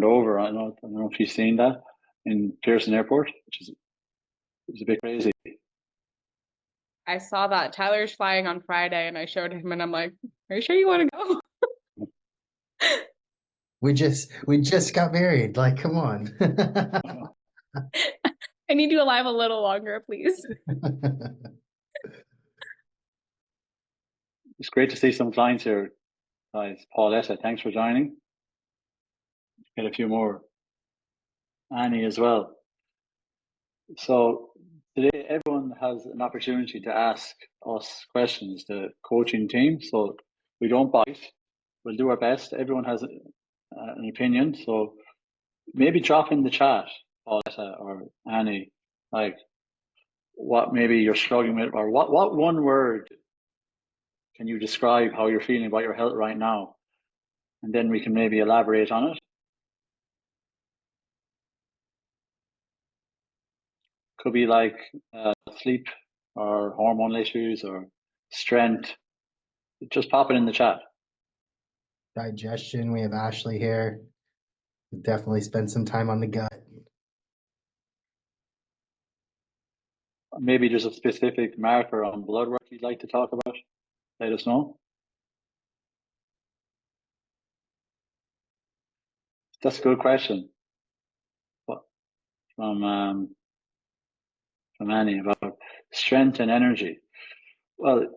over. I don't know if you've seen that in Pearson Airport, which is a bit crazy. I saw that. Tyler's flying on Friday, and I showed him, and I'm like, "Are you sure you want to go?" We just got married. Like, come on. I need you alive a little longer, please. It's great to see some clients here, guys. Pauletta, thanks for joining. Get a few more. Annie as well. So today everyone has an opportunity to ask us questions, the coaching team. So we don't bite. We'll do our best. Everyone has an opinion. So maybe drop in the chat, Pauletta or Annie, like what maybe you're struggling with, or what one word can you describe how you're feeling about your health right now? And then we can maybe elaborate on it. Could be like sleep or hormonal issues or strength. Just pop it in the chat. Digestion. We have Ashley here. Definitely spend some time on the gut. Maybe there's a specific marker on blood work you'd like to talk about. Let us know. That's a good question. From Annie about strength and energy. Well,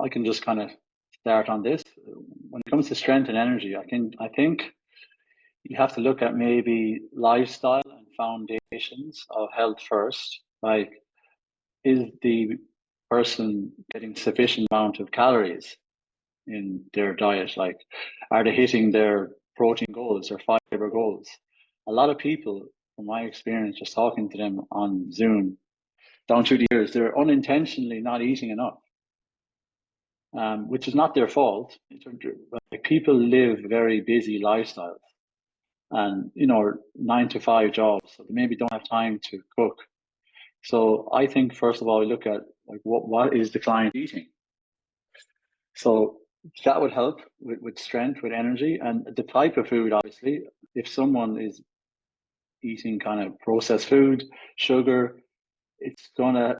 I can just kind of start on this. When it comes to strength and energy, I think you have to look at maybe lifestyle and foundations of health first. Like, is the person getting sufficient amount of calories in their diet? Like, are they hitting their protein goals or fiber goals? A lot of people, from my experience, just talking to them on Zoom, down through the years, they're unintentionally not eating enough, which is not their fault. Like, people live very busy lifestyles and, 9 to 5 jobs, so they maybe don't have time to cook. So I think, first of all, we look at like what is the client eating? So that would help with strength, with energy, and the type of food. Obviously, if someone is eating kind of processed food, sugar, it's going to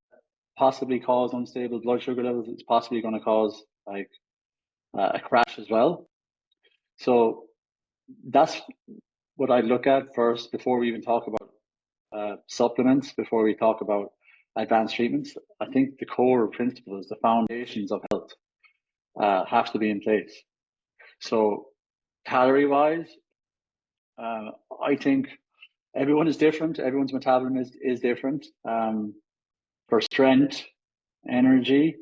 possibly cause unstable blood sugar levels. It's possibly going to cause like a crash as well. So that's what I look at first before we even talk about supplements, before we talk about advanced treatments. I think the core principles, the foundations of health have to be in place. So calorie wise, I think everyone is different. Everyone's metabolism is different. For strength, energy,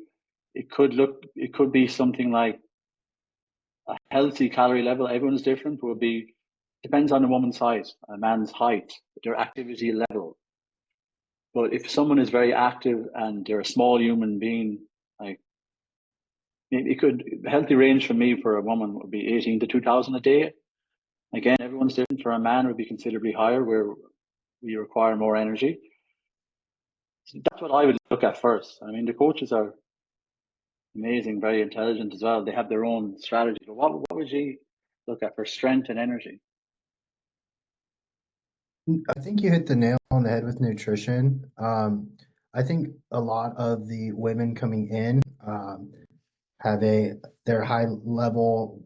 it could be something like a healthy calorie level. Everyone's different. Depends on a woman's height, a man's height, their activity level. But if someone is very active and they're a small human being, like healthy range for me for a woman would be 18 to 2000 a day. Again, everyone's different. For a man, it would be considerably higher, where we require more energy. So that's what I would look at first. I mean, the coaches are amazing, very intelligent as well. They have their own strategy. But what would you look at for strength and energy? I think you hit the nail on the head with nutrition. I think a lot of the women coming in they're high level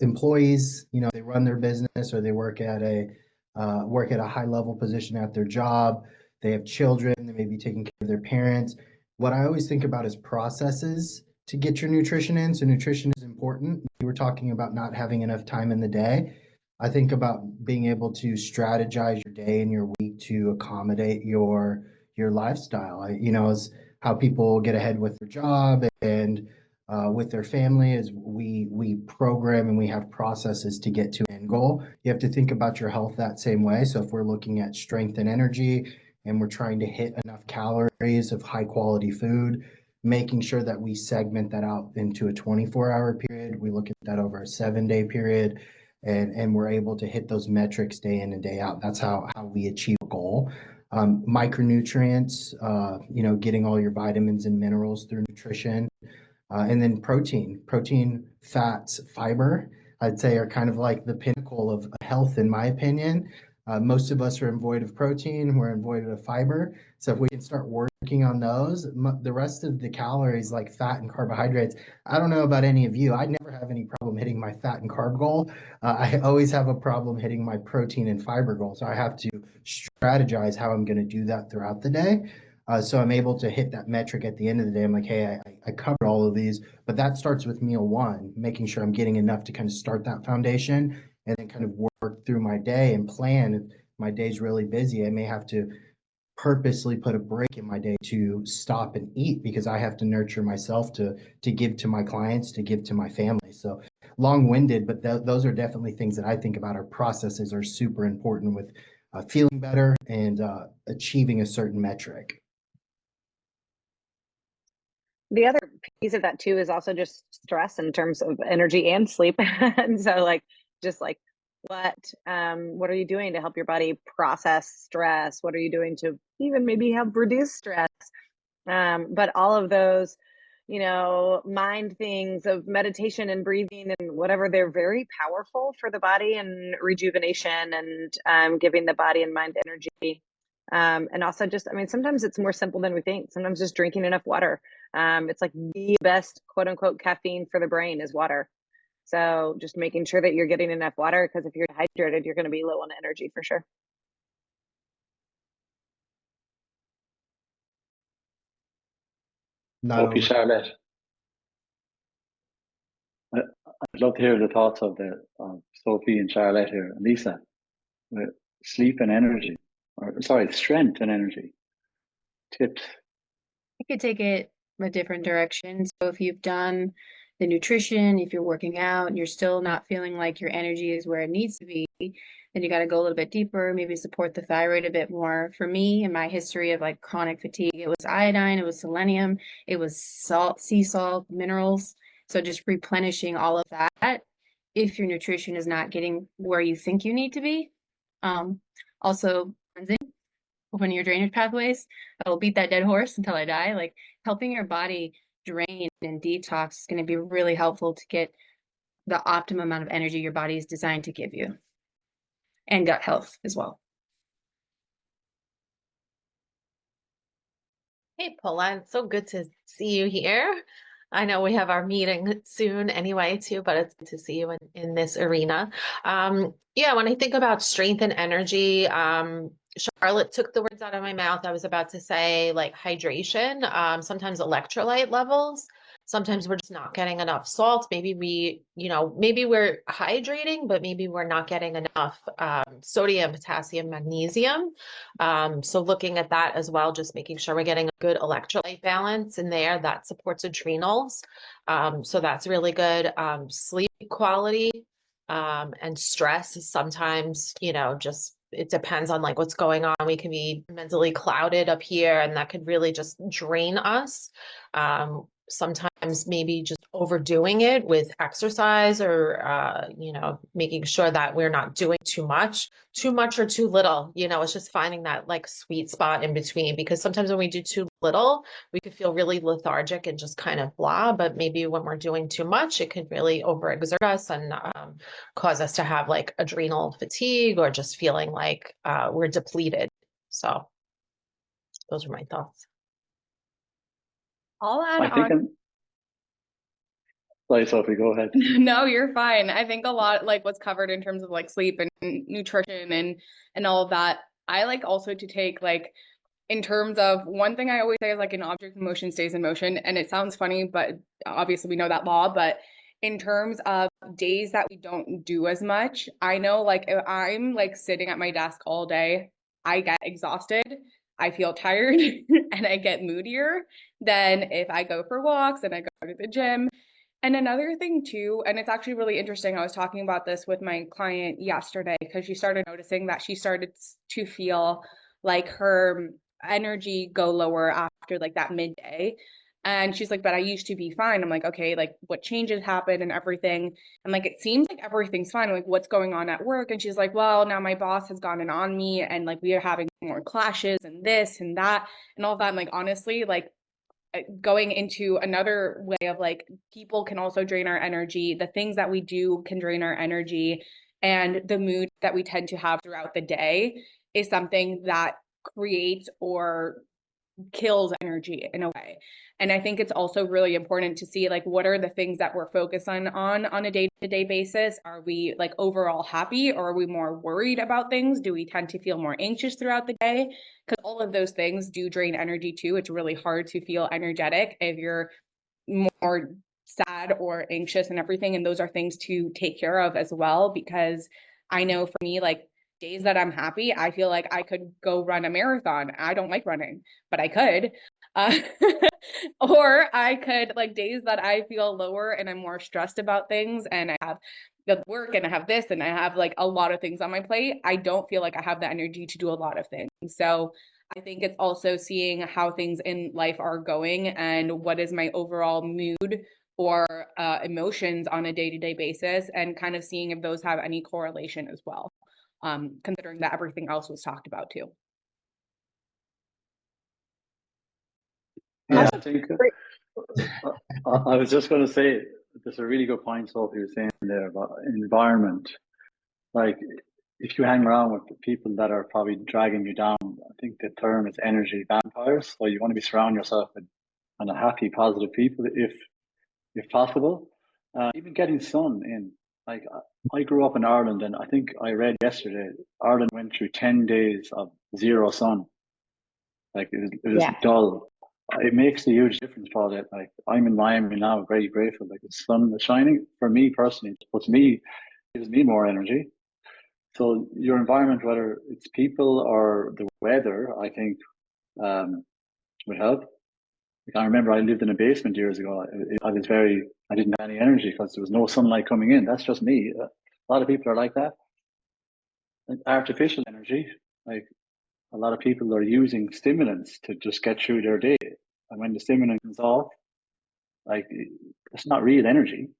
employees. They run their business or they work at a high level position at their job. They have children. They may be taking care of their parents. What I always think about is processes to get your nutrition in. So nutrition is important. You were talking about not having enough time in the day. I think about being able to strategize your day and your week to accommodate your lifestyle. Is how people get ahead with their job and with their family, is we program and we have processes to get to an end goal. You have to think about your health that same way. So if we're looking at strength and energy and we're trying to hit enough calories of high quality food, making sure that we segment that out into a 24-hour period. We look at that over a 7-day period, and we're able to hit those metrics day in and day out. That's how we achieve a goal. Micronutrients, getting all your vitamins and minerals through nutrition. And then protein, fats, fiber, I'd say are kind of like the pinnacle of health, in my opinion. Most of us are void of protein, we're void of fiber. So if we can start working on those, the rest of the calories like fat and carbohydrates, I don't know about any of you. I never have any problem hitting my fat and carb goal. I always have a problem hitting my protein and fiber goal. So I have to strategize how I'm going to do that throughout the day. So I'm able to hit that metric at the end of the day. I'm like, hey, I covered all of these, but that starts with meal one, making sure I'm getting enough to kind of start that foundation and then kind of work through my day and plan. If my day's really busy, I may have to purposely put a break in my day to stop and eat because I have to nurture myself to give to my clients, to give to my family. So long-winded, but those are definitely things that I think about. Our processes are super important with feeling better and achieving a certain metric. The other piece of that too is also just stress in terms of energy and sleep. And so like, just like what are you doing to help your body process stress? What are you doing to even maybe help reduce stress? But all of those, you know, mind things of meditation and breathing and whatever, they're very powerful for the body and rejuvenation and giving the body and mind energy. And also just, I mean, sometimes it's more simple than we think. Sometimes just drinking enough water. It's like the best quote unquote caffeine for the brain is water. So just making sure that you're getting enough water, because if you're dehydrated, you're going to be low on energy for sure. Not Sophie, only Charlotte, I'd love to hear the thoughts of Sophie and Charlotte here, and Lisa, with sleep and energy, or sorry, strength and energy tips. I could take it a different direction. So if you've done the nutrition, if you're working out and you're still not feeling like your energy is where it needs to be, then you got to go a little bit deeper, maybe support the thyroid a bit more. For me, in my history of like chronic fatigue, it was iodine, it was selenium, it was salt, sea salt, minerals. So just replenishing all of that if your nutrition is not getting where you think you need to be. Also cleansing, opening your drainage pathways. I will beat that dead horse until I die. Like helping your body drain and detox is going to be really helpful to get the optimum amount of energy your body is designed to give you, and gut health as well. Hey, Paula, it's so good to see you here. I know we have our meeting soon anyway, too, but it's good to see you in this arena. Yeah, when I think about strength and energy, Charlotte took the words out of my mouth. I was about to say like hydration, sometimes electrolyte levels. Sometimes we're just not getting enough salt. Maybe maybe we're hydrating, but maybe we're not getting enough sodium, potassium, magnesium. So looking at that as well, just making sure we're getting a good electrolyte balance in there that supports adrenals. So that's really good. Sleep quality and stress is sometimes, just it depends on like what's going on. We can be mentally clouded up here, and that could really just drain us. Sometimes maybe just overdoing it with exercise or, making sure that we're not doing too much or too little. It's just finding that like sweet spot in between, because sometimes when we do too little, we could feel really lethargic and just kind of blah. But maybe when we're doing too much, it could really overexert us and cause us to have like adrenal fatigue or just feeling like we're depleted. So those are my thoughts. I'll add I think, on. sorry, Sophie, go ahead. No, you're fine. I think a lot like what's covered in terms of like sleep and nutrition and all of that. I like also to take like in terms of one thing I always say is like an object in motion stays in motion. And it sounds funny, but obviously we know that law. But in terms of days that we don't do as much, I know like if I'm like sitting at my desk all day, I get exhausted, I feel tired, and I get moodier than if I go for walks and I go to the gym. And another thing too, and it's actually really interesting, I was talking about this with my client yesterday because she started noticing that she started to feel like her energy go lower after like that midday. And she's like, but I used to be fine. I'm like, okay, like what changes happened and everything. And like, it seems like everything's fine. I'm like, what's going on at work? And she's like, well, now my boss has gotten on me and like we are having more clashes and this and that and all that. I'm like, honestly, like going into another way of like people can also drain our energy. The things that we do can drain our energy. and the mood that we tend to have throughout the day is something that creates or kills energy in a way. And I think it's also really important to see like what are the things that we're focused on a day-to-day basis. Are we like overall happy, or are we more worried about things? Do we tend to feel more anxious throughout the day? Because all of those things do drain energy too. It's really hard to feel energetic if you're more sad or anxious and everything. And those are things to take care of as well, because I know for me, like days that I'm happy, I feel like I could go run a marathon. I don't like running, but I could. Uh, or I could, like days that I feel lower and I'm more stressed about things and I have the work and I have this and I have like a lot of things on my plate, I don't feel like I have the energy to do a lot of things. So I think it's also seeing how things in life are going and what is my overall mood or emotions on a day-to-day basis, and kind of seeing if those have any correlation as well, considering that everything else was talked about too. Yeah, I think I was just going to say there's a really good point, Sophie, you were saying there about environment. Like, if you hang around with the people that are probably dragging you down, I think the term is energy vampires. So you want to be surrounding yourself with kind of happy, positive people, if possible. Even getting sun in. Like, I grew up in Ireland, and I think I read yesterday Ireland went through 10 days of zero sun. Like it was dull. It makes a huge difference, Paul. That like I'm in Miami now, very grateful. Like the sun is shining for me personally. Gives me more energy. So your environment, whether it's people or the weather, I think would help. Like I remember I lived in a basement years ago. I didn't have any energy because there was no sunlight coming in. That's just me. A lot of people are like that. Like artificial energy, like a lot of people are using stimulants to just get through their day. And when the stimulant comes off, like it's not real energy.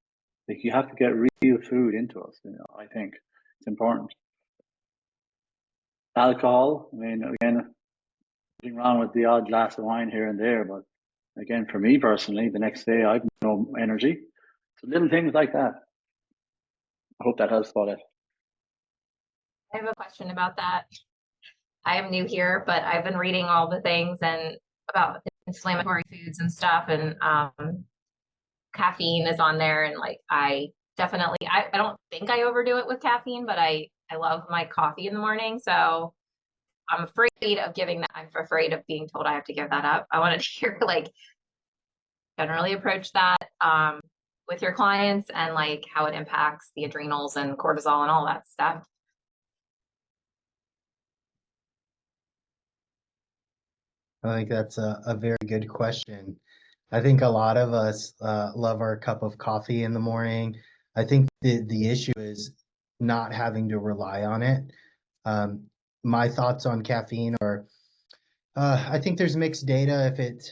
Like you have to get real food into us. I think it's important. Alcohol, I mean, again, nothing wrong with the odd glass of wine here and there, but again, for me personally, the next day I've no energy. So little things like that. I hope that helps, Paulette. I have a question about that. I am new here, but I've been reading all the things and about inflammatory foods and stuff, and caffeine is on there, and like I don't think I overdo it with caffeine, but I love my coffee in the morning, so I'm afraid of giving that. I'm afraid of being told I have to give that up. I wanted to hear like generally approach that with your clients and like how it impacts the adrenals and cortisol and all that stuff. I think that's a very good question. I think a lot of us love our cup of coffee in the morning. I think the issue is not having to rely on it. My thoughts on caffeine are, I think there's mixed data if it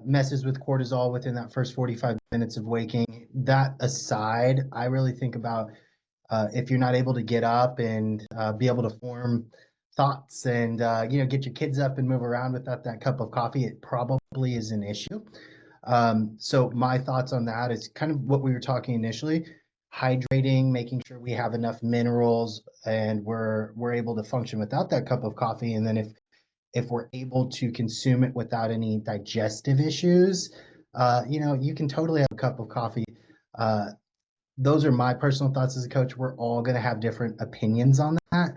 messes with cortisol within that first 45 minutes of waking. That aside, I really think about if you're not able to get up and be able to form thoughts and get your kids up and move around without that cup of coffee, it probably is an issue. So my thoughts on that is kind of what we were talking initially: hydrating, making sure we have enough minerals, and we're able to function without that cup of coffee. And then if we're able to consume it without any digestive issues, you can totally have a cup of coffee. Those are my personal thoughts as a coach. We're all going to have different opinions on that.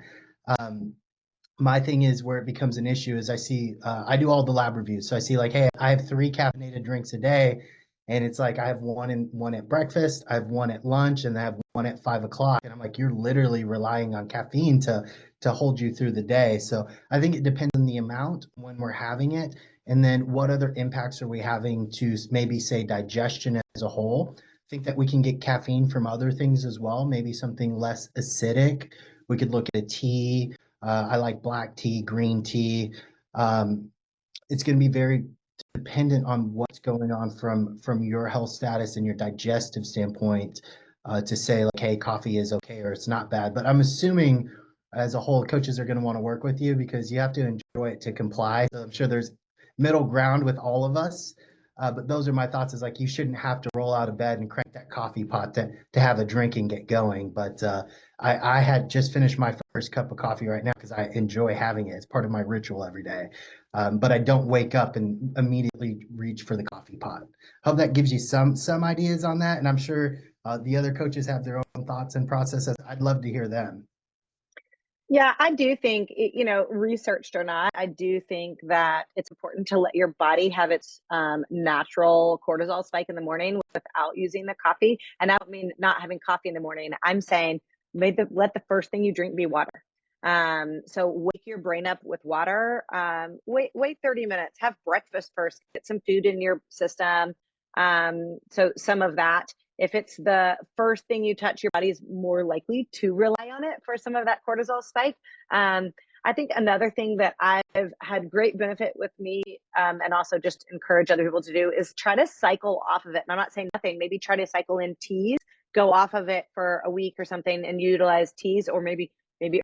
My thing is where it becomes an issue is I do all the lab reviews. So I see like, hey, I have 3 caffeinated drinks a day. And it's like, I have one at breakfast, I have one at lunch, and I have one at 5 o'clock. And I'm like, you're literally relying on caffeine to hold you through the day. So I think it depends on the amount when we're having it. And then what other impacts are we having to maybe say digestion as a whole? I think that we can get caffeine from other things as well, maybe something less acidic. We could look at a tea. I like black tea, green tea. It's going to be very dependent on what's going on from your health status and your digestive standpoint to say like, hey, coffee is okay or it's not bad. But I'm assuming as a whole, coaches are going to want to work with you because you have to enjoy it to comply. So I'm sure there's middle ground with all of us. But those are my thoughts, is like, you shouldn't have to roll out of bed and crank that coffee pot to have a drink and get going. But I had just finished my first cup of coffee right now because I enjoy having it. It's part of my ritual every day. But I don't wake up and immediately reach for the coffee pot. Hope that gives you some ideas on that. And I'm sure the other coaches have their own thoughts and processes. I'd love to hear them. Yeah, I do think, researched or not, I do think that it's important to let your body have its natural cortisol spike in the morning without using the coffee. And I don't mean not having coffee in the morning. I'm saying let the first thing you drink be water. So wake your brain up with water. Wait 30 minutes, have breakfast first, get some food in your system. So some of that. If it's the first thing you touch, your body's more likely to rely on it for some of that cortisol spike. I think another thing that I've had great benefit with me, and also just encourage other people to do, is try to cycle off of it. And I'm not saying nothing, maybe try to cycle in teas, go off of it for a week or something and utilize teas, or maybe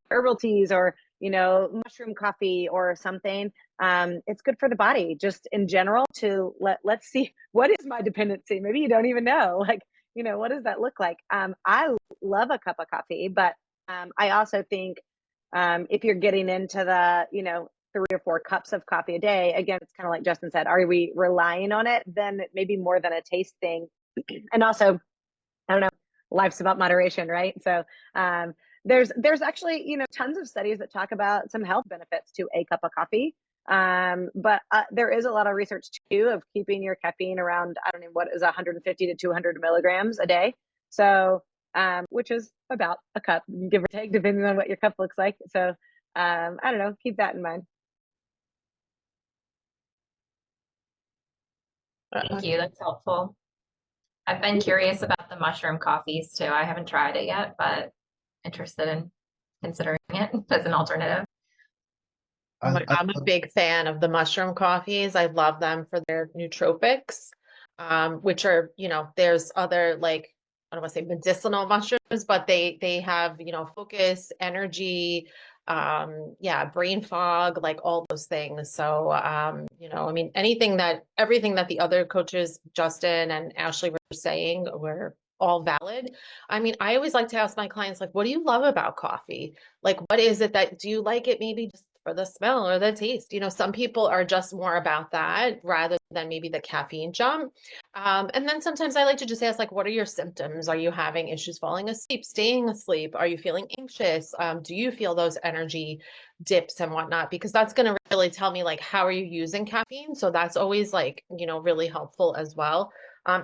herbal teas, or mushroom coffee or something. It's good for the body just in general to let's see, what is my dependency? Maybe you don't even know, like, what does that look like? I love a cup of coffee, but I also think if you're getting into the 3 or 4 cups of coffee a day, again, it's kind of like Justin said, are we relying on it? Then maybe more than a taste thing. And also, I don't know, life's about moderation, right? So there's actually tons of studies that talk about some health benefits to a cup of coffee. But there is a lot of research too of keeping your caffeine around, I don't know, what is 150 to 200 milligrams a day. So which is about a cup, give or take, depending on what your cup looks like. So I don't know, keep that in mind. Thank you. That's helpful. I've been curious about the mushroom coffees too. I haven't tried it yet, but interested in considering it as an alternative. I'm a big fan of the mushroom coffees. I love them for their nootropics, which are, there's other, like, I don't want to say medicinal mushrooms, but they have, focus, energy, brain fog, like all those things. So, I mean, everything that the other coaches, Justin and Ashley, were saying were all valid. I mean, I always like to ask my clients, like, what do you love about coffee? Like, what is it do you like it maybe just for the smell or the taste? Some people are just more about that rather than maybe the caffeine jump. And then sometimes I like to just ask, like, what are your symptoms? Are you having issues falling asleep, staying asleep? Are you feeling anxious? Do you feel those energy dips and whatnot? Because that's going to really tell me, like, how are you using caffeine? So that's always, like, really helpful as well.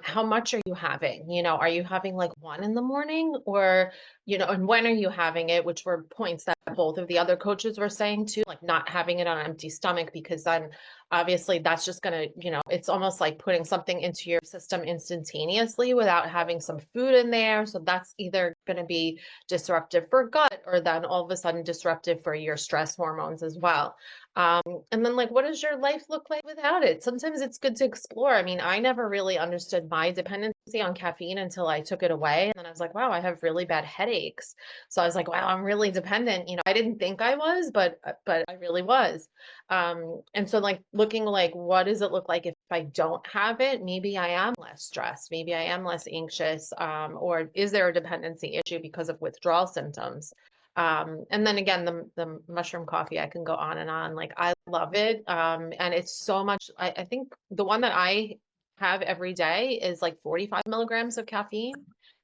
How much are you having? Are you having like 1 in the morning, or, and when are you having it? Which were points that both of the other coaches were saying too, like not having it on an empty stomach, because then obviously that's just going to, it's almost like putting something into your system instantaneously without having some food in there. So that's either going to be disruptive for gut, or then all of a sudden disruptive for your stress hormones as well. And then, like, what does your life look like without it? Sometimes it's good to explore. I mean, I never really understood my dependency on caffeine until I took it away. And then I was like, wow, I have really bad headaches. So I was like, wow, I'm really dependent. I didn't think I was, but I really was. And so, like, looking like, what does it look like if I don't have it? Maybe I am less stressed. Maybe I am less anxious. Or is there a dependency issue because of withdrawal symptoms? And then again, the mushroom coffee, I can go on and on. Like, I love it. And it's so much, I think the one that I have every day is like 45 milligrams of caffeine.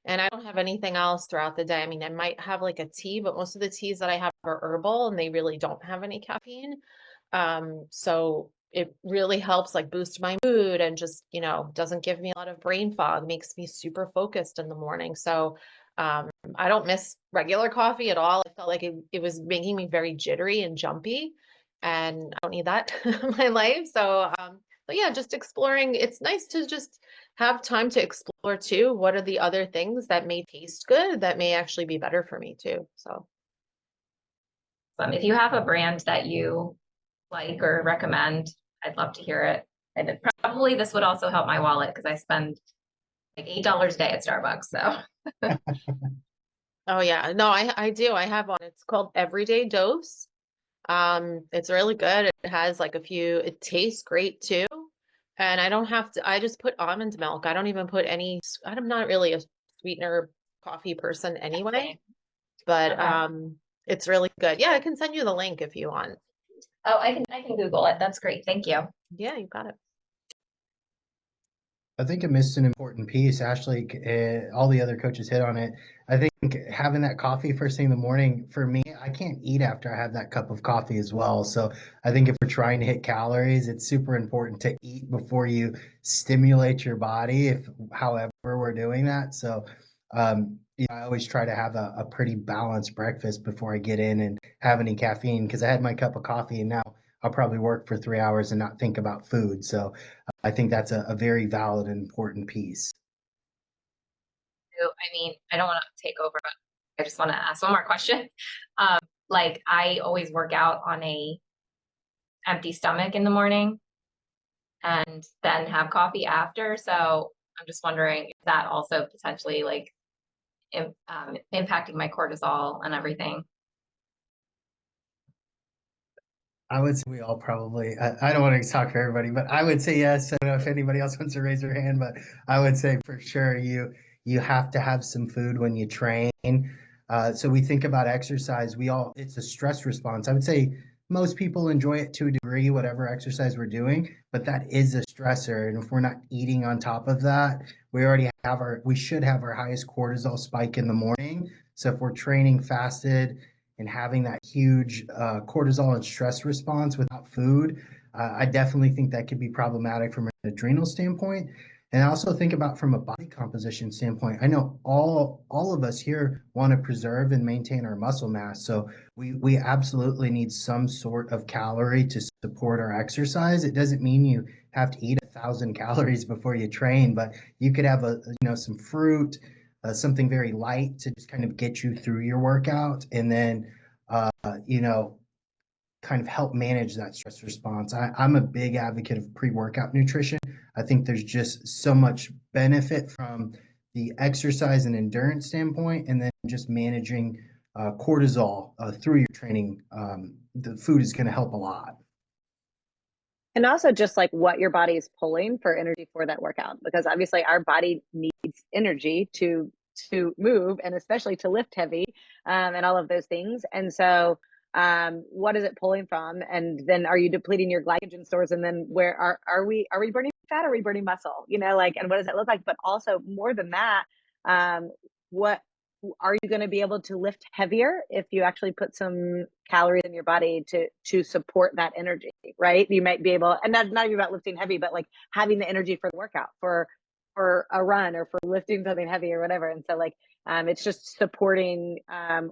And I don't have anything else throughout the day. I mean, I might have like a tea, but most of the teas that I have are herbal and they really don't have any caffeine. So it really helps like boost my mood and just, doesn't give me a lot of brain fog, makes me super focused in the morning. So I don't miss regular coffee at all. I felt like it was making me very jittery and jumpy, and I don't need that in my life. So, yeah, just exploring. It's nice to just have time to explore too. What are the other things that may taste good that may actually be better for me too? So, if you have a brand that you like or recommend, I'd love to hear it. And probably this would also help my wallet because I spend like $8 a day at Starbucks. So. Oh yeah, no, I do. I have one. It's called Everyday Dose. It's really good. It has like it tastes great too. And I don't have to, I just put almond milk. I don't even put any, I'm not really a sweetener coffee person anyway, but Okay. it's really good. Yeah, I can send you the link if you want. Oh, I can Google it. That's great. Thank you. Yeah, you got it. I think I missed an important piece. Ashley, all the other coaches hit on it. I think having that coffee first thing in the morning, for me, I can't eat after I have that cup of coffee as well. So I think if we're trying to hit calories, it's super important to eat before you stimulate your body, if however we're doing that. So I always try to have a pretty balanced breakfast before I get in and have any caffeine, because I had my cup of coffee and now I'll probably work for 3 hours and not think about food. So I think that's a very valid and important piece. So, I mean, I don't want to take over, but I just want to ask one more question. Um, like I always work out on a empty stomach in the morning and then have coffee after. So I'm just wondering if that also potentially like impacting my cortisol and everything. I would say we all probably, I don't want to talk for everybody, but I would say yes. I don't know if anybody else wants to raise their hand, but I would say for sure you have to have some food when you train. So we think about exercise, it's a stress response. I would say most people enjoy it to a degree, whatever exercise we're doing, but that is a stressor. And if we're not eating on top of that, we should have our highest cortisol spike in the morning. So if we're training fasted and having that huge cortisol and stress response without food, I definitely think that could be problematic from an adrenal standpoint. And I also think about from a body composition standpoint. I know all of us here want to preserve and maintain our muscle mass. So we absolutely need some sort of calorie to support our exercise. It doesn't mean you have to eat 1,000 calories before you train, but you could have some fruit, something very light to just kind of get you through your workout, and then uh, you know kind of help manage that stress response. I'm a big advocate of pre-workout nutrition. I think there's just so much benefit from the exercise and endurance standpoint, and then just managing cortisol through your training. The food is going to help a lot. And also just like what your body is pulling for energy for that workout, because obviously our body needs energy to move, and especially to lift heavy, and all of those things. And so what is it pulling from? And then are you depleting your glycogen stores? And then where are we burning fat? Or are we burning muscle? Like, and what does it look like? But also more than that, what are you going to be able to lift heavier if you actually put some calories in your body to support that energy, right? You might be able, and not even about lifting heavy, but like having the energy for the workout, for a run, or for lifting something heavy or whatever. And so like it's just supporting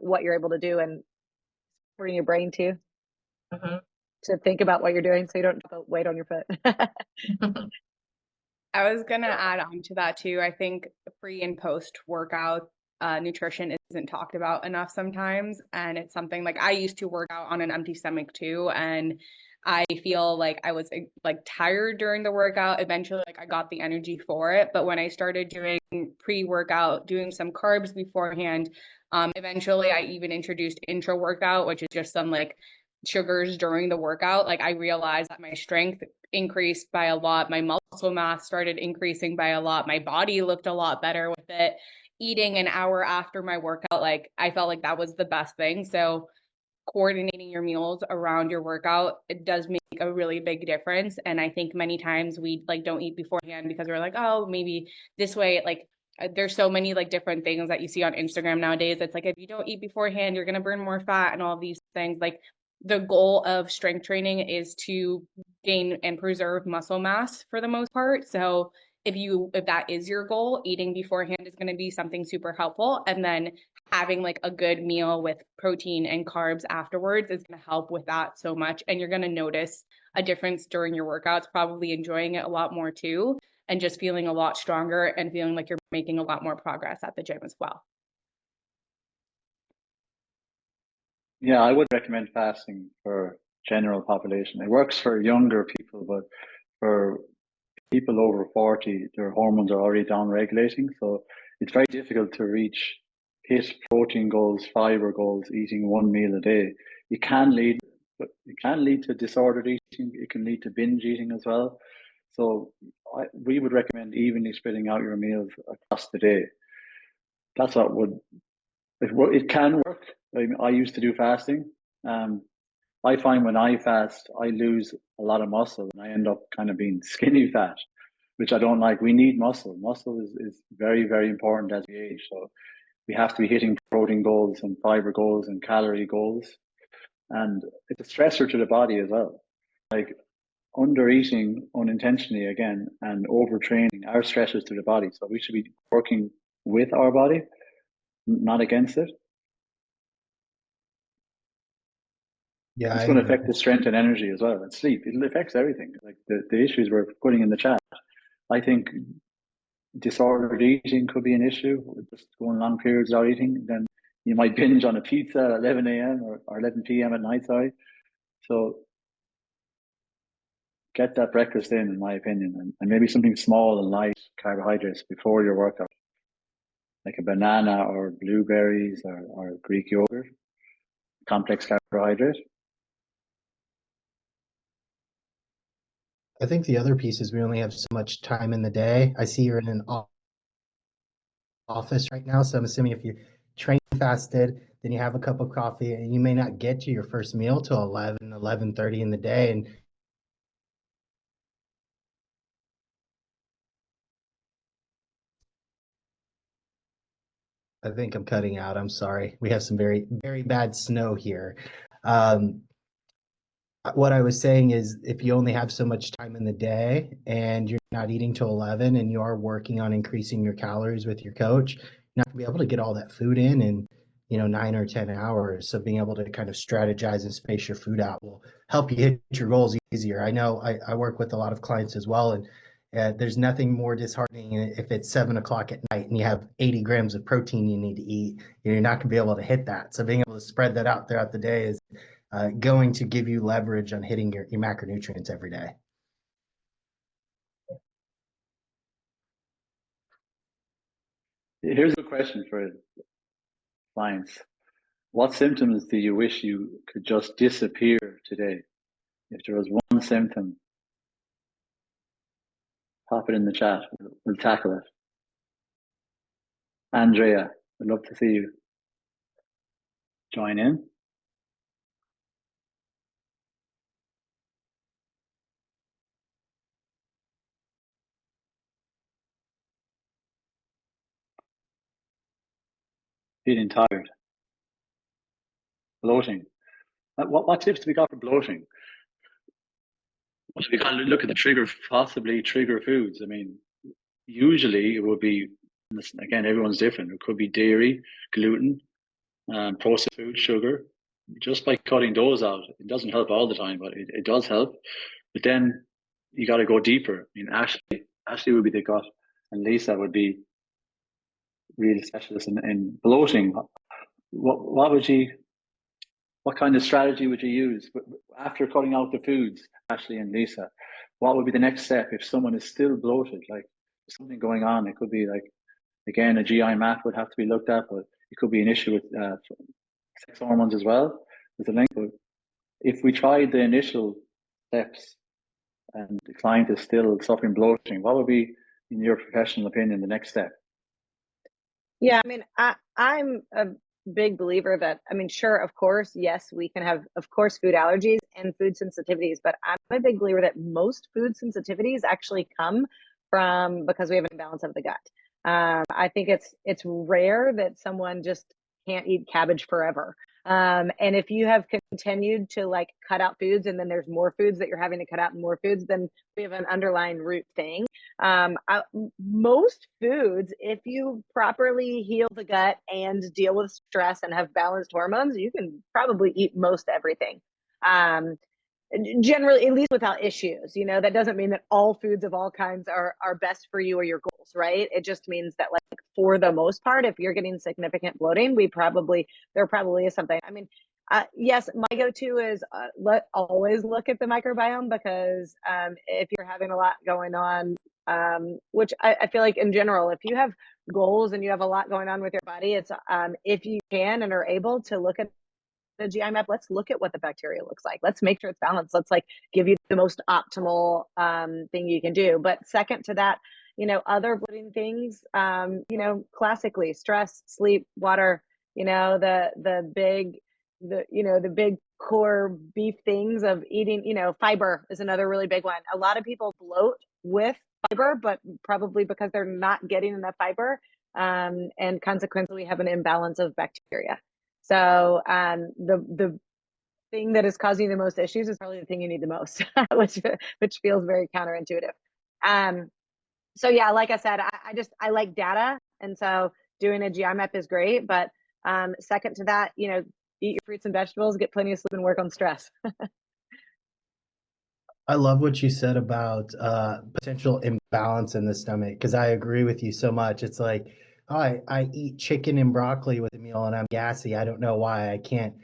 what you're able to do, and supporting your brain too, Mhm. to think about what you're doing so you don't put weight on your foot. I was gonna add on to that too. I think pre and post workout nutrition isn't talked about enough sometimes, and it's something like I used to work out on an empty stomach too, and I feel like I was like tired during the workout. Eventually, like I got the energy for it, but when I started doing pre-workout, doing some carbs beforehand, eventually I even introduced intra-workout, which is just some like sugars during the workout. Like I realized that my strength increased by a lot. My muscle mass started increasing by a lot. My body looked a lot better with it. Eating an hour after my workout, like I felt like that was the best thing. So coordinating your meals around your workout, it does make a really big difference. And I think many times we like don't eat beforehand because we're like, oh, maybe this way, like there's so many like different things that you see on Instagram nowadays. It's like if you don't eat beforehand, you're gonna burn more fat and all these things. Like the goal of strength training is to gain and preserve muscle mass for the most part. So if that is your goal, eating beforehand is going to be something super helpful. And then having like a good meal with protein and carbs afterwards is going to help with that so much. And you're going to notice a difference during your workouts, probably enjoying it a lot more too, and just feeling a lot stronger and feeling like you're making a lot more progress at the gym as well. Yeah, I would recommend fasting for general population. It works for younger people, but for people over 40, their hormones are already down regulating. So it's very difficult to hit protein goals, fiber goals, eating one meal a day. It can lead to disordered eating. It can lead to binge eating as well. So we would recommend evenly spreading out your meals across the day. That's what would, it can work. I mean, I used to do fasting. I find when I fast, I lose a lot of muscle and I end up kind of being skinny fat, which I don't like. We need muscle. Muscle is very, very important as we age. So we have to be hitting protein goals and fiber goals and calorie goals. And it's a stressor to the body as well. Like undereating unintentionally again and overtraining are stressors to the body. So we should be working with our body, not against it. Yeah, It's I going to agree. affect the strength and energy as well, and sleep. It affects everything. Like the issues we're putting in the chat. I think disordered eating could be an issue. Just going long periods without eating, then you might binge on a pizza at 11 a.m. or 11 p.m. at night. Sorry. So get that breakfast in my opinion, and maybe something small and light carbohydrates before your workout, like a banana or blueberries or Greek yogurt, complex carbohydrate. I think the other piece is we only have so much time in the day. I see you're in an office right now, so I'm assuming if you train fasted, then you have a cup of coffee, and you may not get to your first meal till 11:30 in the day. And I think I'm cutting out. I'm sorry. We have some very, very bad snow here. Um, what I was saying is if you only have so much time in the day and you're not eating till 11 and you are working on increasing your calories with your coach, you're not going to be able to get all that food in 9 or 10 hours. So being able to kind of strategize and space your food out will help you hit your goals easier. I know I work with a lot of clients as well, and there's nothing more disheartening if it's 7 o'clock at night and you have 80 grams of protein you need to eat. You're not going to be able to hit that. So being able to spread that out throughout the day is going to give you leverage on hitting your macronutrients every day. Here's a question for clients. What symptoms do you wish you could just disappear today? If there was one symptom, pop it in the chat. We'll tackle it. Andrea, I'd love to see you join in. Feeling tired. Bloating. What tips do we got for bloating? We got to look at the possibly trigger foods. I mean, usually it would be, again, everyone's different. It could be dairy, gluten, processed food, sugar. Just by cutting those out, it doesn't help all the time, but it does help. But then you got to go deeper. I mean, Ashley would be the gut, and Lisa would be really specialist in bloating. What kind of strategy would you use after cutting out the foods, Ashley and Lisa? What would be the next step if someone is still bloated, like something going on? It could be like, again, a GI map would have to be looked at, but it could be an issue with sex hormones as well. There's a link. But if we tried the initial steps and the client is still suffering bloating, what would be, in your professional opinion, the next step? Yeah, I mean, I'm a big believer that, I mean, sure, of course, yes, we can have, of course, food allergies and food sensitivities, but I'm a big believer that most food sensitivities actually come from because we have an imbalance of the gut. I think it's rare that someone just can't eat cabbage forever. And if you have continued to like cut out foods and then there's more foods that you're having to cut out and more foods, then we have an underlying root thing. Most foods, if you properly heal the gut and deal with stress and have balanced hormones, you can probably eat most everything. Generally, at least without issues. That doesn't mean that all foods of all kinds are best for you or your goals, right? It just means that, like, for the most part, if you're getting significant bloating, there probably is something. I mean, yes, my go-to is always look at the microbiome, because if you're having a lot going on, which I feel like in general, if you have goals and you have a lot going on with your body, it's if you can and are able to look at a GI map, let's look at what the bacteria looks like. Let's make sure it's balanced. Let's like give you the most optimal thing you can do. But second to that, other bloating things, classically stress, sleep, water, the big core beef things of eating, fiber is another really big one. A lot of people bloat with fiber, but probably because they're not getting enough fiber. And consequently, we have an imbalance of bacteria. So the thing that is causing the most issues is probably the thing you need the most, which feels very counterintuitive. So yeah, like I said, I like data, and so doing a GI map is great. But second to that, eat your fruits and vegetables, get plenty of sleep, and work on stress. I love what you said about potential imbalance in the stomach, because I agree with you so much. It's like, oh, I eat chicken and broccoli with a meal and I'm gassy. I don't know why. I can't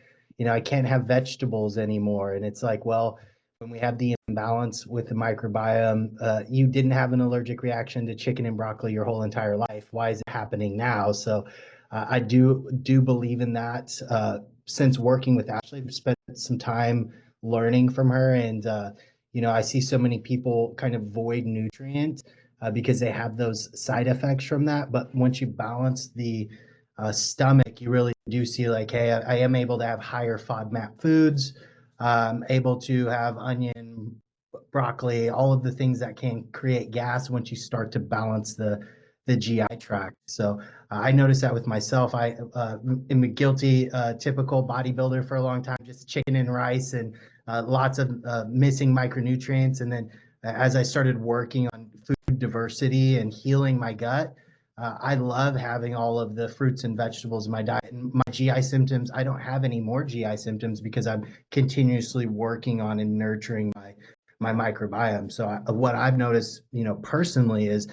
have vegetables anymore. And it's like, well, when we have the imbalance with the microbiome, you didn't have an allergic reaction to chicken and broccoli your whole entire life. Why is it happening now? So I do believe in that. Since working with Ashley, I've spent some time learning from her, and I see so many people kind of void nutrient because they have those side effects from that. But once you balance the stomach, you really do see like, hey, I am able to have higher FODMAP foods, able to have onion, broccoli, all of the things that can create gas once you start to balance the GI tract. So I noticed that with myself. I am a guilty, typical bodybuilder for a long time, just chicken and rice and lots of missing micronutrients. And then as I started working on food diversity and healing my gut, I love having all of the fruits and vegetables in my diet. And my GI symptoms, I don't have any more GI symptoms because I'm continuously working on and nurturing my microbiome. So what I've noticed, personally is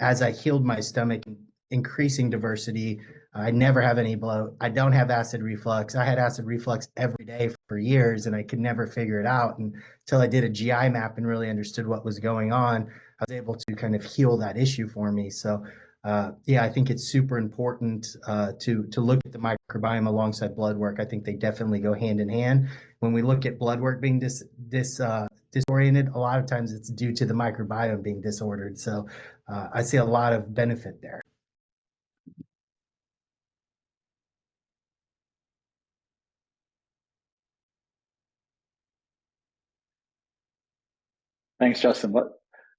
as I healed my stomach, increasing diversity, I never have any bloat. I don't have acid reflux. I had acid reflux every day for years, and I could never figure it out until I did a GI map and really understood what was going on. I was able to kind of heal that issue for me. So, yeah, I think it's super important to look at the microbiome alongside blood work. I think they definitely go hand in hand. When we look at blood work being disoriented, a lot of times it's due to the microbiome being disordered. So I see a lot of benefit there. Thanks, Justin.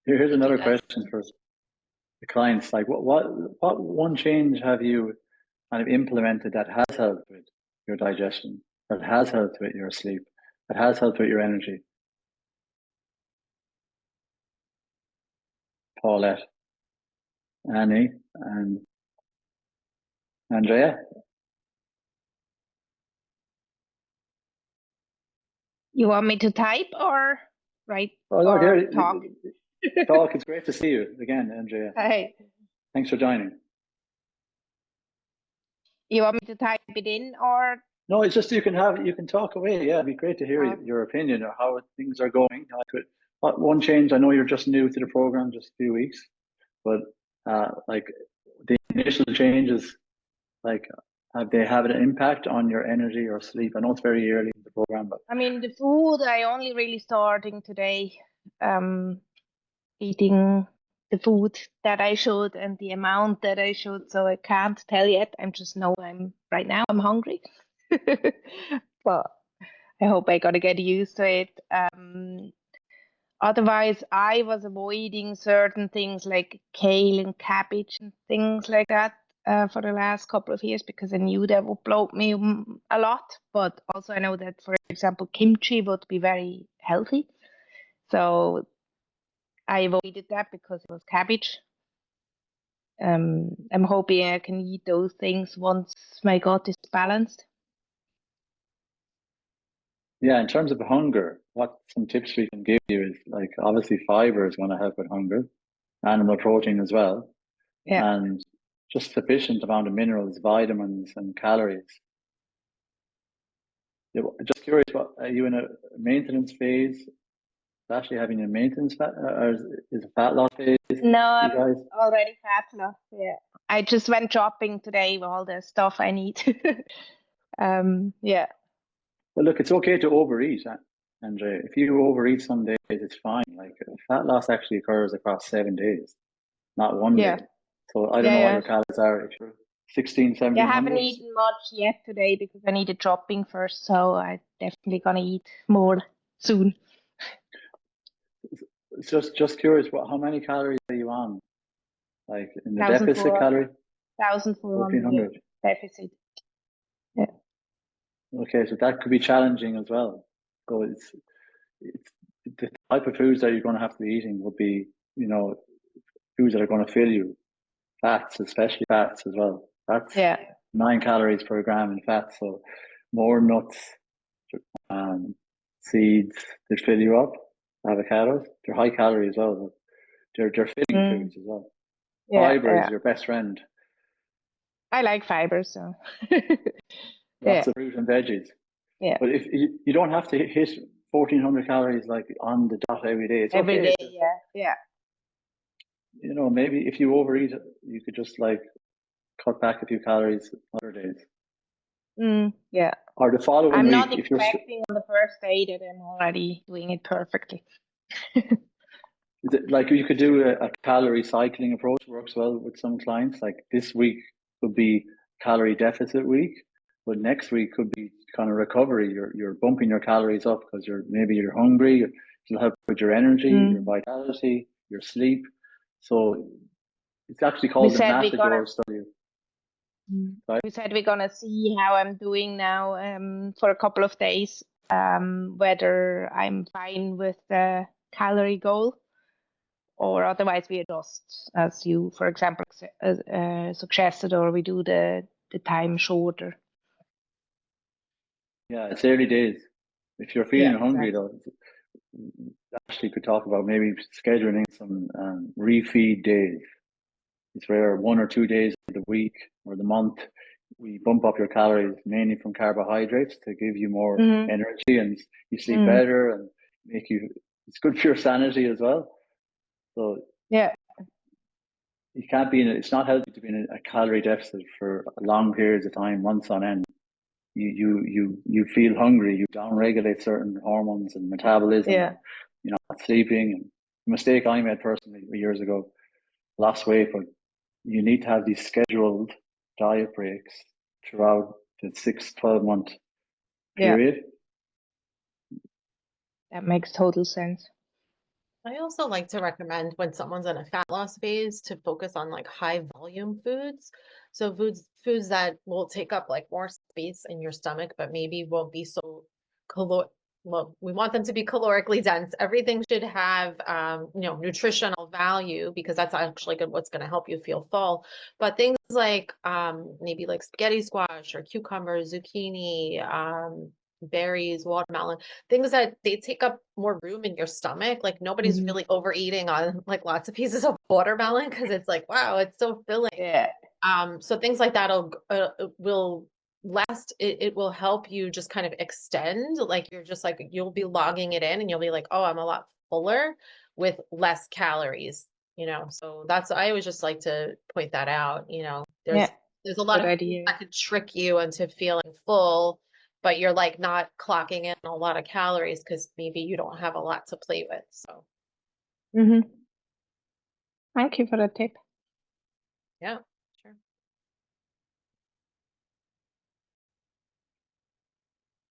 Here's another question for the clients. Like, what one change have you kind of implemented that has helped with your digestion, that has helped with your sleep, that has helped with your energy? Paulette, Annie, and Andrea. You want me to type or write Oh, no, or talk? Talk. It's great to see you again, Andrea. Hi. Thanks for joining. You want me to type it in or? No, it's just you can talk away. Yeah, it'd be great to hear your opinion or how things are going. One change, I know you're just new to the program, just a few weeks, but like the initial changes, like have they had an impact on your energy or sleep? I know it's very early in the program, but I mean, the food, I only really starting today, eating the food that I should and the amount that I should. So I can't tell yet. I just know right now I'm hungry. But I hope I gotta get used to it. Otherwise, I was avoiding certain things like kale and cabbage and things like that for the last couple of years because I knew that would bloat me a lot. But also, I know that, for example, kimchi would be very healthy. So I avoided that because it was cabbage. I'm hoping I can eat those things once my gut is balanced. yeah, in terms of hunger, what some tips we can give you is like obviously fiber is going to help with hunger, animal protein as well, and just sufficient amount of minerals, vitamins, and calories. Just curious, are you in a maintenance phase? Actually having a maintenance fat, or is a fat loss phase? No, I'm already fat loss. Yeah, I just went shopping today with all the stuff I need. Yeah. Well, look, it's okay to overeat, Andre. If you overeat some days, it's fine. Like fat loss actually occurs across 7 days, not one Yeah. day. So I don't Yeah, know what yeah. your calories are. If you're 16, Yeah, I haven't 1700s, eaten much yet today because I needed shopping first, so I definitely gonna eat more soon. it's just curious. How many calories are you on? Like in the Thousand deficit four calorie, 1,400 1400. deficit. Yeah. Okay, so that could be challenging as well. So it's the type of foods that you're going to have to be eating will be, foods that are going to fill you. Fats, especially fats as well. That's Yeah. 9 calories per gram in fat. So more nuts, seeds that fill you up. Avocados, they're high calorie as well. But they're filling Mm. foods as well. Yeah, Fiber is yeah. your best friend. I like fiber, so yeah, Lots of fruit and veggies. yeah. But if you don't have to hit 1400 calories like on the dot every day, it's Every okay. day, yeah, yeah. Maybe if you overeat, you could just like cut back a few calories other days. Yeah. Or the following I'm week, not if you're expecting on the first day that I'm already doing it perfectly. like you could do a calorie cycling approach, works well with some clients. Like this week could be calorie deficit week, but next week could be kind of recovery. You're bumping your calories up because maybe you're hungry. It'll help with your energy, your vitality, your sleep. So it's actually We called the said we're gonna Matador study. Right? we said we're gonna see how I'm doing now for a couple of days, whether I'm fine with the calorie goal or otherwise we adjust as you, for example, suggested, or we do the time shorter. Yeah, it's early days. If you're feeling hungry, though, actually could talk about maybe scheduling some refeed days. It's where 1 or 2 days of the week or the month we bump up your calories mainly from carbohydrates to give you more energy and you sleep better and it's good for your sanity as well. So Yeah. you can't it's not healthy to be in a calorie deficit for long periods of time, months on end. You feel hungry, you downregulate certain hormones and metabolism, Yeah. you're not sleeping. And a mistake I made personally years ago, lost weight, but you need to have these scheduled diet breaks throughout the 6-12 month period. That makes total sense. I also like to recommend when someone's in a fat loss phase to focus on like high volume foods. So foods that will take up like more space in your stomach, but maybe won't be so well, we want them to be calorically dense. Everything should have nutritional value because that's actually what's going to help you feel full. But things like maybe like spaghetti squash or cucumbers, zucchini, berries, watermelon, things that they take up more room in your stomach. Like nobody's really overeating on like lots of pieces of watermelon because it's like, wow, it's so filling. Yeah. So things like that will last. It will help you just kind of extend. Like you're just like, you'll be logging it in and you'll be like, oh, I'm a lot fuller with less calories, So I always just like to point that out, there's a lot Good of idea. that could trick you into feeling full, but you're like not clocking in a lot of calories because maybe you don't have a lot to play with. So Thank you for the tip. yeah, sure.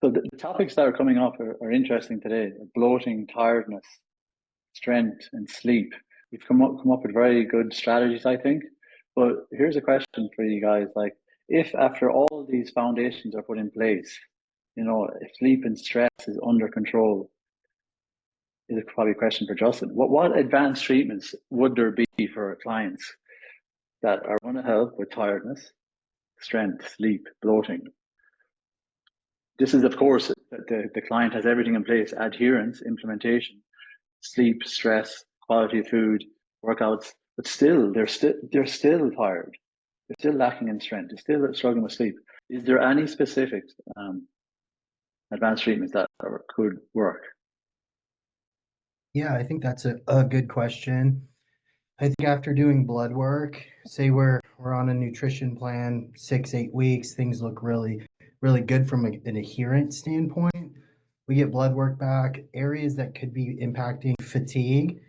So the topics that are coming up are interesting today: bloating, tiredness, strength, and sleep. We've come up with very good strategies, I think. But here's a question for you guys: like, if after all these foundations are put in place, if sleep and stress is under control, is probably a question for Justin. What advanced treatments would there be for clients that are going to help with tiredness, strength, sleep, bloating? This is, of course, the client has everything in place: adherence, implementation, sleep, stress, quality of food, workouts. But still, they're still tired. They're still lacking in strength. They're still struggling with sleep. Is there any specific advanced treatments that could work? Yeah, I think that's a good question. I think after doing blood work, say we're on a nutrition plan, 6-8 weeks, things look really really good from an adherence standpoint. We get blood work back. Areas that could be impacting fatigue.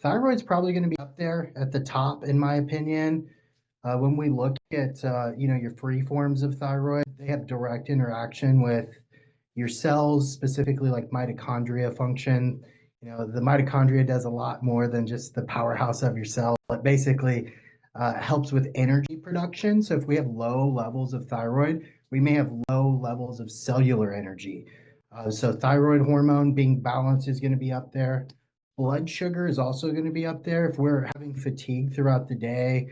Thyroid's probably going to be up there at the top, in my opinion. When we look at your free forms of thyroid, they have direct interaction with your cells, specifically like mitochondria function. The mitochondria does a lot more than just the powerhouse of your cell. It basically helps with energy production. So if we have low levels of thyroid, we may have low levels of cellular energy. So thyroid hormone being balanced is going to be up there. Blood sugar is also going to be up there. If we're having fatigue throughout the day,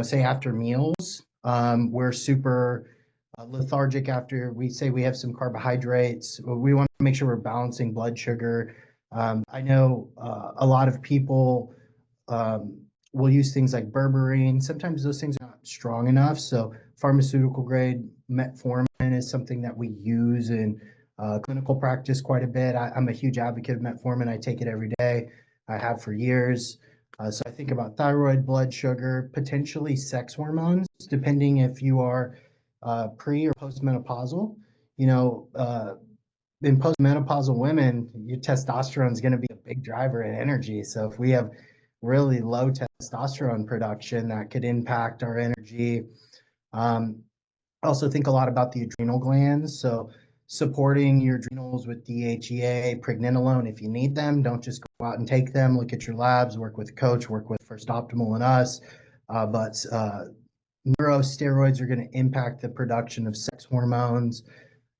say after meals, we're super lethargic after we say we have some carbohydrates. We want to make sure we're balancing blood sugar. I know a lot of people will use things like berberine. Sometimes those things are not strong enough. So pharmaceutical grade metformin is something that we use in clinical practice quite a bit. I'm a huge advocate of metformin. I take it every day. I have for years. So I think about thyroid, blood sugar, potentially sex hormones, depending if you are pre or postmenopausal. In postmenopausal women, your testosterone is going to be a big driver in energy. So if we have really low testosterone production, that could impact our energy. I also think a lot about the adrenal glands. So supporting your adrenals with DHEA, pregnenolone if you need them. Don't just go out and take them. Look at your labs, work with a coach, work with First Optimal and us. But neurosteroids are going to impact the production of sex hormones.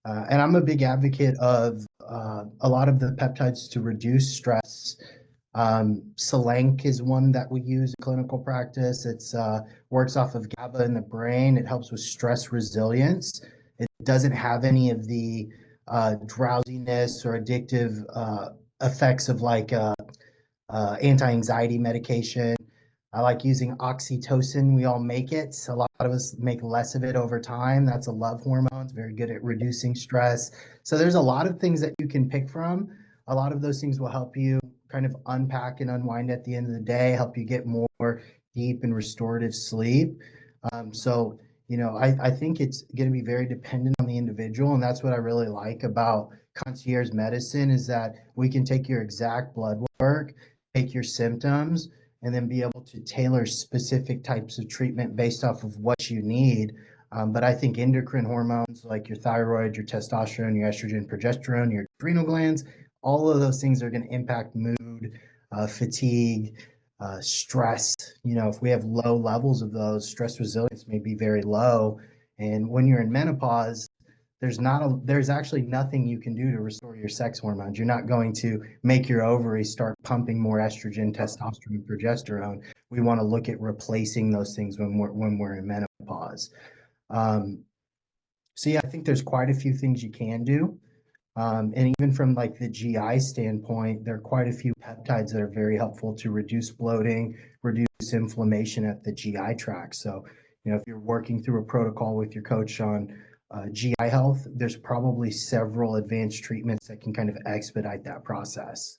And I'm a big advocate of a lot of the peptides to reduce stress. Selenk is one that we use in clinical practice. It works off of GABA in the brain. It helps with stress resilience. It doesn't have any of the drowsiness or addictive effects of like anti-anxiety medication. I like using oxytocin. We all make it. A lot of us make less of it over time. That's a love hormone. It's very good at reducing stress. So there's a lot of things that you can pick from. A lot of those things will help you kind of unpack and unwind at the end of the day, help you get more deep and restorative sleep. I think it's going to be very dependent on the individual. And that's what I really like about concierge medicine is that we can take your exact blood work, take your symptoms, and then be able to tailor specific types of treatment based off of what you need. But I think endocrine hormones like your thyroid, your testosterone, your estrogen, progesterone, your adrenal glands, all of those things are going to impact mood, fatigue, stress. If we have low levels of those, stress resilience may be very low. And when you're in menopause, there's actually nothing you can do to restore your sex hormones. You're not going to make your ovaries start pumping more estrogen, testosterone, and progesterone. We want to look at replacing those things when we're in menopause. I think there's quite a few things you can do. And even from like the GI standpoint, there are quite a few peptides that are very helpful to reduce bloating, reduce inflammation at the GI tract. So, if you're working through a protocol with your coach on GI health, there's probably several advanced treatments that can kind of expedite that process.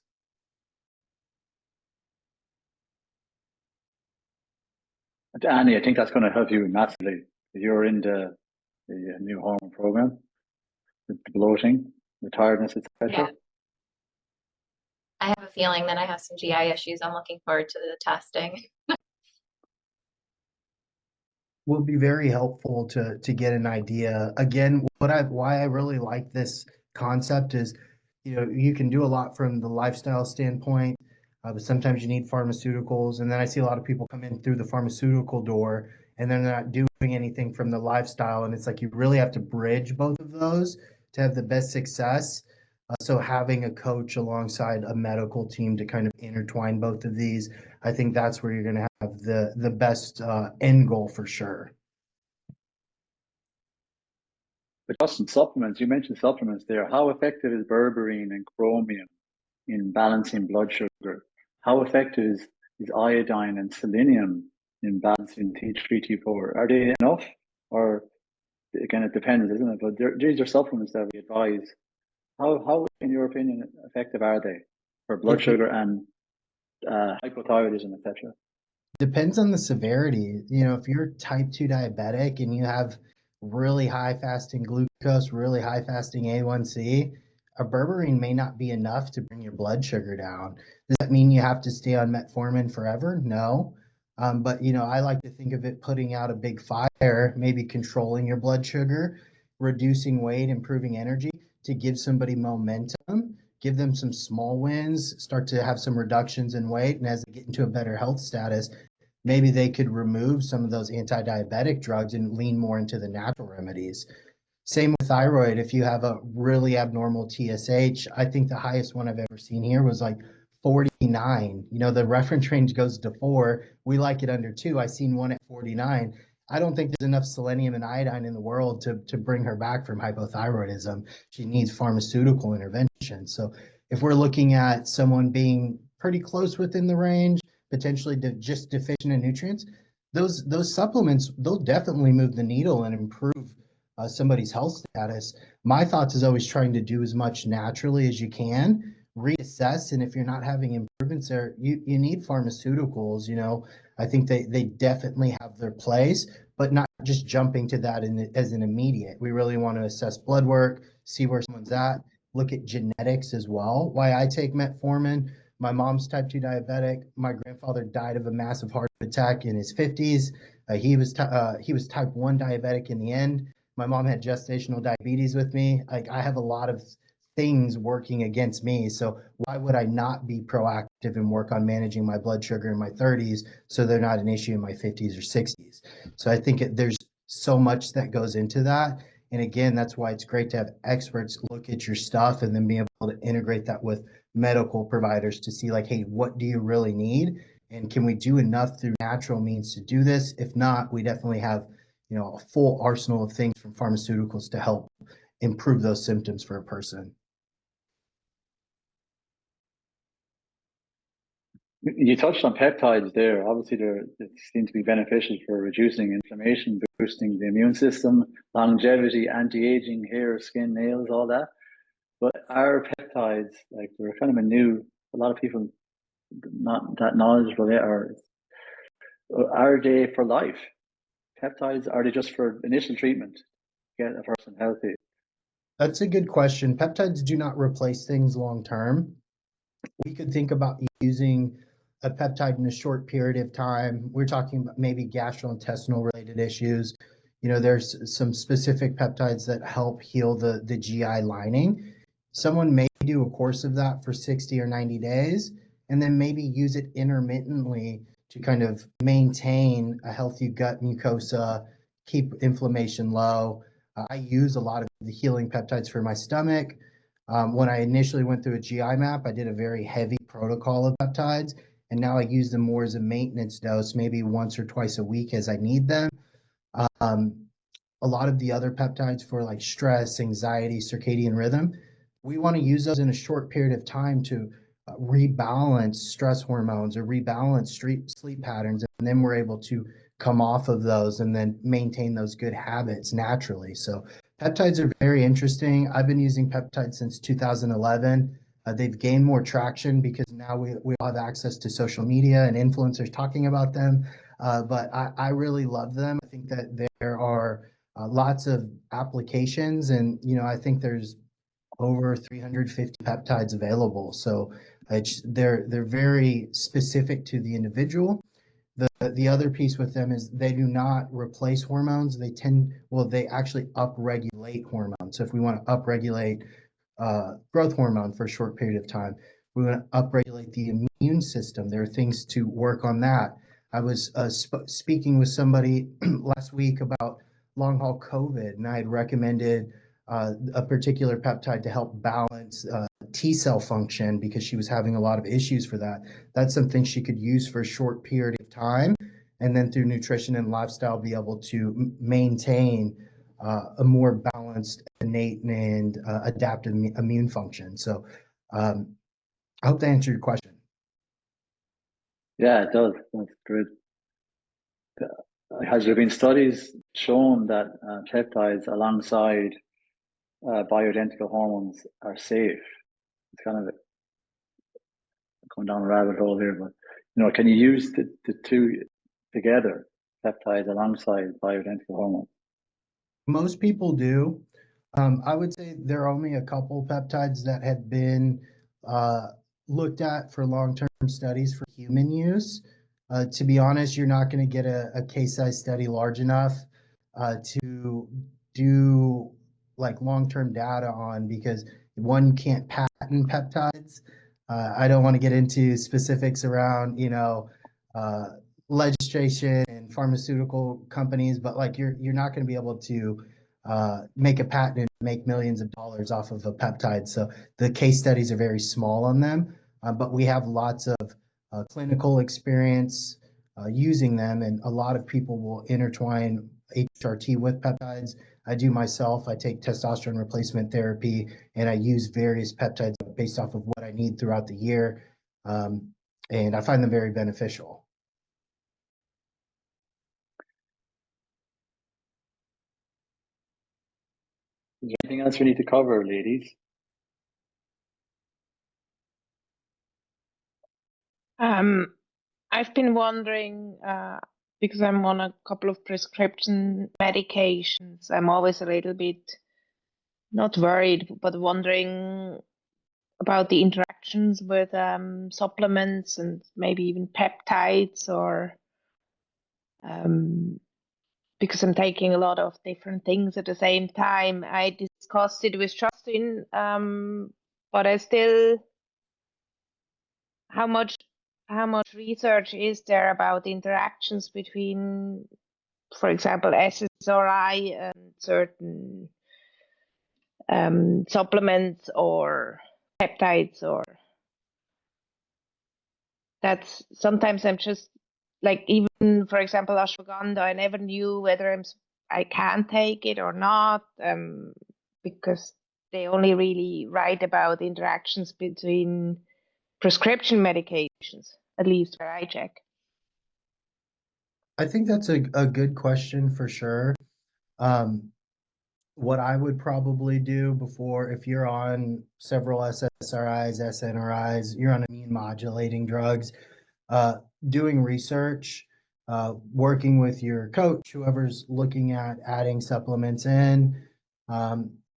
Annie, I think that's going to help you massively. You're in the new hormone program, the bloating, the tiredness, etc. Yeah. I have a feeling that I have some GI issues. I'm looking forward to the testing. Will be very helpful to get an idea. Again, why I really like this concept is, you can do a lot from the lifestyle standpoint, but sometimes you need pharmaceuticals. And then I see a lot of people come in through the pharmaceutical door and they're not doing anything from the lifestyle. And it's like you really have to bridge both of those to have the best success. So having a coach alongside a medical team to kind of intertwine both of these, I think that's where you're going to have the best end goal for sure. But Justin, supplements, you mentioned supplements there. How effective is berberine and chromium in balancing blood sugar? How effective is iodine and selenium in balancing T3, T4? Are they enough? Or again, it depends, isn't it? But these are supplements that we advise. How, in your opinion, effective are they for blood sugar and hypothyroidism, etc.? Depends on the severity. If you're type 2 diabetic and you have really high fasting glucose glucose, really high fasting A1C, a berberine may not be enough to bring your blood sugar down. Does that mean you have to stay on metformin forever? No. But I like to think of it putting out a big fire, maybe controlling your blood sugar, reducing weight, improving energy to give somebody momentum, give them some small wins, start to have some reductions in weight. And as they get into a better health status, maybe they could remove some of those anti-diabetic drugs and lean more into the natural remedies. Same with thyroid. If you have a really abnormal TSH, I think the highest one I've ever seen here was like 49. The reference range goes to 4. We like it under 2. I seen one at 49. I don't think there's enough selenium and iodine in the world to bring her back from hypothyroidism. She needs pharmaceutical intervention. So if we're looking at someone being pretty close within the range, potentially just deficient in nutrients, those supplements, they'll definitely move the needle and improve somebody's health status. My thoughts is always trying to do as much naturally as you can, reassess, and if you're not having improvements there, you need pharmaceuticals. I think they definitely have their place, but not just jumping to that as an immediate. We really want to assess blood work, see where someone's at, look at genetics as well. Why I take metformin: my mom's type 2 diabetic. My grandfather died of a massive heart attack in his 50s. He was type 1 diabetic in the end. My mom had gestational diabetes with me. Like, I have a lot of things working against me. So why would I not be proactive and work on managing my blood sugar in my 30s so they're not an issue in my 50s or 60s? So I think there's so much that goes into that. And again, that's why it's great to have experts look at your stuff and then be able to integrate that with medical providers to see, like, hey, what do you really need? And can we do enough through natural means to do this? If not, we definitely have a full arsenal of things from pharmaceuticals to help improve those symptoms for a person. You touched on peptides there. Obviously, they seem to be beneficial for reducing inflammation, boosting the immune system, longevity, anti-aging, hair, skin, nails, all that. But are peptides, like, they're kind of a lot of people not that knowledgeable yet, are they for life? Peptides, are they just for initial treatment to get a person healthy? That's a good question. Peptides do not replace things long term. We could think about using a peptide in a short period of time. We're talking about maybe gastrointestinal related issues. There's some specific peptides that help heal the GI lining. Someone may do a course of that for 60 or 90 days, and then maybe use it intermittently to kind of maintain a healthy gut mucosa, keep inflammation low. I use a lot of the healing peptides for my stomach. When I initially went through a GI map, I did a very heavy protocol of peptides, and now I use them more as a maintenance dose, maybe once or twice a week as I need them. A lot of the other peptides for like stress, anxiety, circadian rhythm, we want to use those in a short period of time to rebalance stress hormones or rebalance sleep patterns, and then we're able to come off of those and then maintain those good habits naturally. So peptides are very interesting. I've been using peptides since 2011. They've gained more traction because now we all have access to social media and influencers talking about them. But I really love them. I think that there are lots of applications, and I think there's over 350 peptides available. So they're very specific to the individual. The other piece with them is they do not replace hormones. They actually upregulate hormones. So if we want to upregulate growth hormone for a short period of time, we want to upregulate the immune system. There are things to work on that. I was speaking with somebody last week about long haul COVID, and I had recommended a particular peptide to help balance T cell function because she was having a lot of issues for that. That's something she could use for a short period of time, and then through nutrition and lifestyle be able to maintain a more balanced innate and adaptive immune function. So I hope that answered your question. Yeah, it does. That's good. Has there been studies shown that peptides alongside bioidentical hormones are safe? It's kind of going down a rabbit hole here, but can you use the two together, peptides alongside bioidentical hormones? Most people do. I would say there are only a couple peptides that have been looked at for long-term studies for human use. To be honest, you're not going to get a case size study large enough to do like long-term data on, because one can't patent peptides. I don't want to get into specifics around, uh, legislation and pharmaceutical companies, but like you're not going to be able to make a patent and make millions of dollars off of a peptide. So the case studies are very small on them, but we have lots of clinical experience using them, and a lot of people will intertwine HRT with peptides. I do myself. I take testosterone replacement therapy, and I use various peptides based off of what I need throughout the year, and I find them very beneficial. Is there anything else we need to cover, ladies? I've been wondering, because I'm on a couple of prescription medications, I'm always a little bit not worried, but wondering about the interactions with supplements and maybe even peptides, or because I'm taking a lot of different things at the same time. I discussed it with Justin, but I still, how much research is there about interactions between, for example, SSRI and certain supplements or peptides? Or that's sometimes I'm just like, even for example, ashwagandha, I never knew whether I can take it or not, because they only really write about interactions between prescription medications, at least where I check. I think that's a good question for sure. What I would probably do before, if you're on several SSRIs, SNRIs, you're on immune modulating drugs, doing research, working with your coach, whoever's looking at adding supplements in.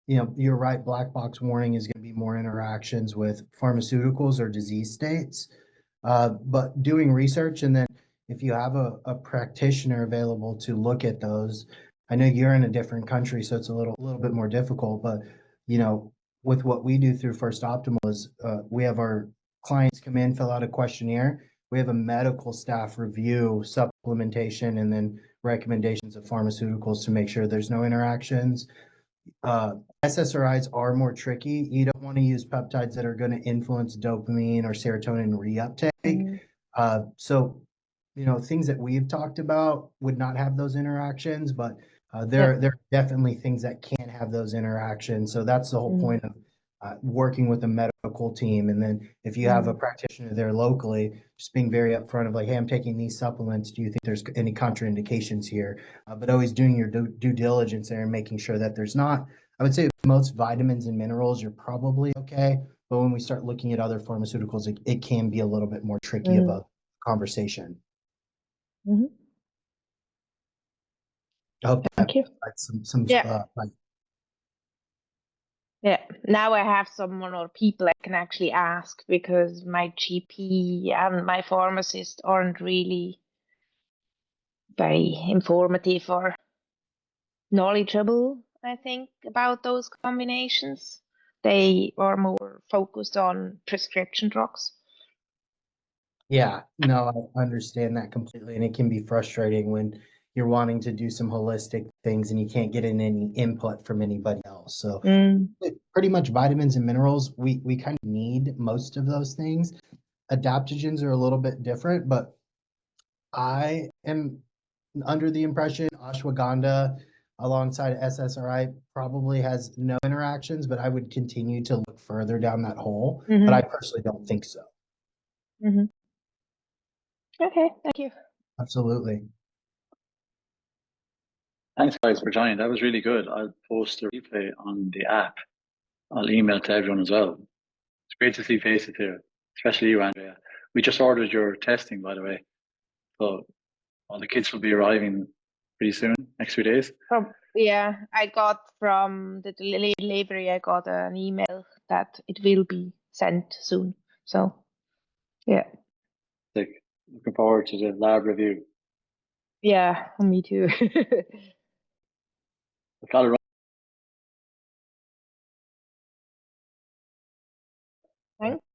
You're right, black box warning is going to be more interactions with pharmaceuticals or disease states. But doing research, and then if you have a practitioner available to look at those, I know you're in a different country, so it's a little bit more difficult, but with what we do through First Optimal is we have our clients come in, fill out a questionnaire. We have a medical staff review supplementation and then recommendations of pharmaceuticals to make sure there's no interactions. SSRIs are more tricky. You don't want to use peptides that are going to influence dopamine or serotonin reuptake. So, things that we've talked about would not have those interactions, but there are definitely things that can have those interactions. So that's the whole point of working with a medical team. And then if you have a practitioner there locally, just being very upfront of like, hey, I'm taking these supplements. Do you think there's any contraindications here? But always doing your due diligence there and making sure that there's not. I would say most vitamins and minerals, you're probably okay. But when we start looking at other pharmaceuticals, it can be a little bit more tricky of a conversation. I hope that Thank you. some Yeah, now I have someone or people I can actually ask, because my GP and my pharmacist aren't really very informative or knowledgeable, I think, about those combinations. They are more focused on prescription drugs. Yeah, no, I understand that completely. And it can be frustrating when you're wanting to do some holistic things and you can't get in any input from anybody else. So pretty much vitamins and minerals, we kind of need most of those things. Adaptogens are a little bit different, but I am under the impression ashwagandha alongside SSRI probably has no interactions, but I would continue to look further down that hole. But I personally don't think so. Okay, thank you. Absolutely. Thanks, guys, for joining. That was really good. I'll post a replay on the app. I'll email to everyone as well. It's great to see faces here, especially you, Andrea. We just ordered your testing, by the way. So all the kids will be arriving pretty soon, next few days. Yeah, I got from the delivery, I got an email that it will be sent soon. So, yeah. Looking forward to the lab review. Yeah, me too. I've got to Thanks.